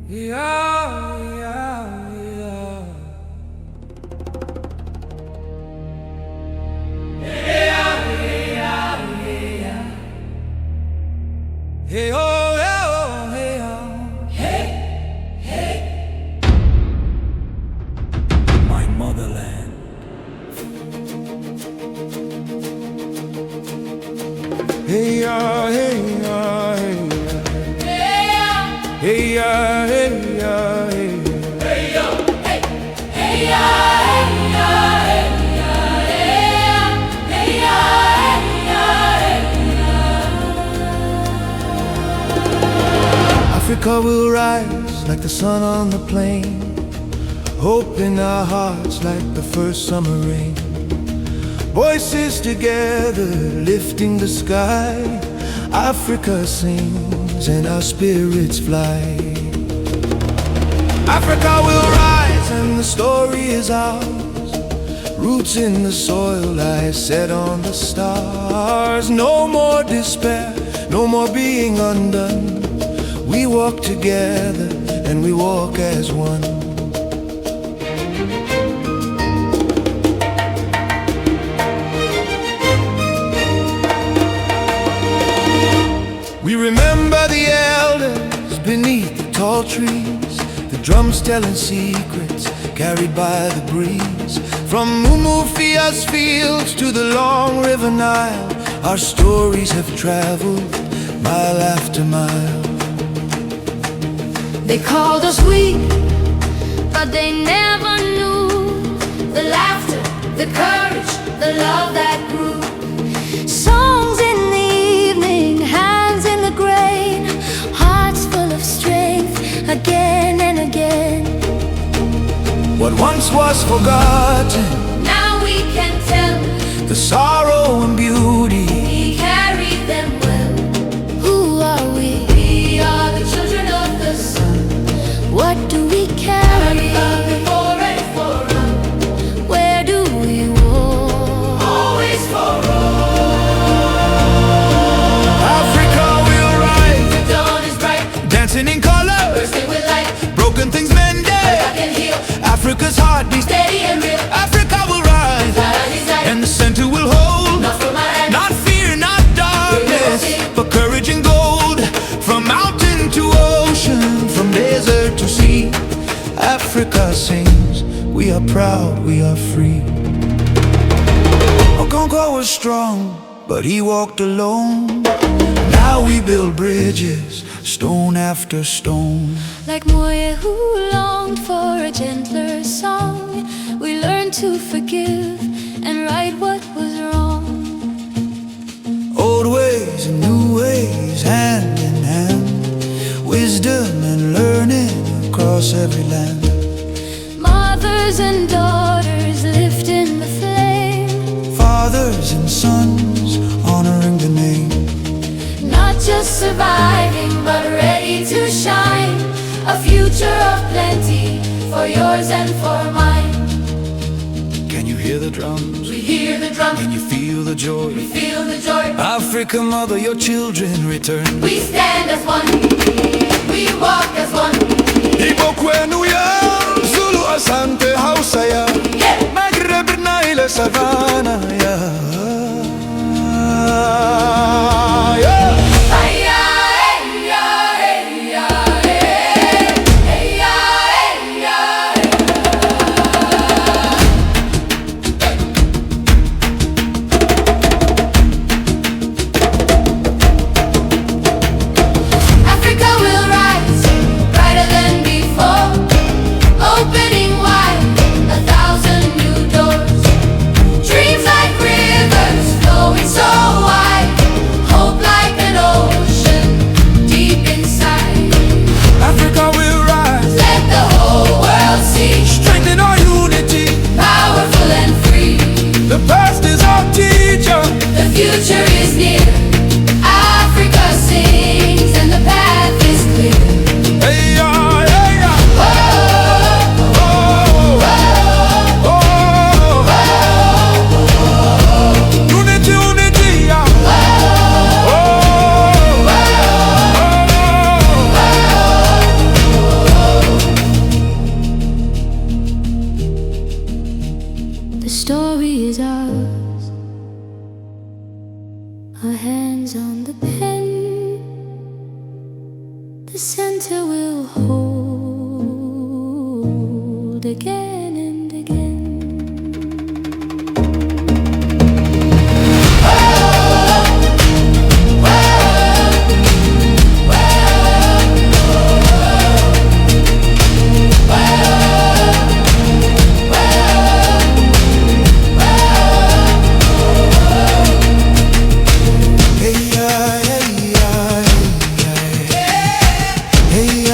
Yeah, yeah, yeah. Hey, oh, hey, oh, hey, oh. My motherland. Hey, yeah, hey, yeah, hey, yeah. Hey, yeah, hey, yeah, hey, yeah. Hey yo, hey, hey ya, hey ya, hey ya, hey ya, hey ya. Africa will rise like the sun on the plain, hope in our hearts like the first summer rain. Voices together lifting the sky, Africa sings and our spirits fly. Africa will rise and the story is ours, roots in the soil lie set on the stars. No more despair, no more being undone. We walk together and we walk as one. We remember the elders beneath the tall trees, the drums telling secrets carried by the breeze. From Umufia's fields to the long River Nile, our stories have traveled mile after mile. They called us weak, but they never knew the laughter, the courage, the love that grew. Songs in the evening, hands in the grain, hearts full of strength again and again. What once was forgotten, Now we can tell the sorrow and beauty. we carried them well. Who are we? We are the children of the sun. What do we carry? Love before and for all. Where do we walk? Always for all. Africa will rise, The dawn is bright, dancing in color, bursting with light. broken things mended. I can heal, Africa's heartbeat, steady and real. Africa will rise, That I desire, and the center will hold. not from my hand. Not fear, not darkness, but courage and gold. From mountain to ocean, from desert to sea, Africa sings, we are proud, we are free. Okonkwo was strong, but he walked alone. Now we build bridges, stone after stone. Like Moye who longed for a gentler song, we learned to forgive and right what was wrong. Old ways and new ways, hand in hand, wisdom and learning across every land. Mothers and daughters lifting the flame, Fathers and sons honoring the name. not just surviving but ready to shine. A future of plenty for yours and for mine. Can you hear the drums? We hear the drum, Can you feel the joy? we feel the joy. Africa mother, your children return. We stand as one, we walk as one. Ibo kwenu ya Zulu, Asante, Hausa ya Yeah. River Nile, Savannah ya yeah. Hey-ya, hey-ya, hey-ya, hey. Hey-ya, hey-ya, hey. the center will hold again and again. Hey,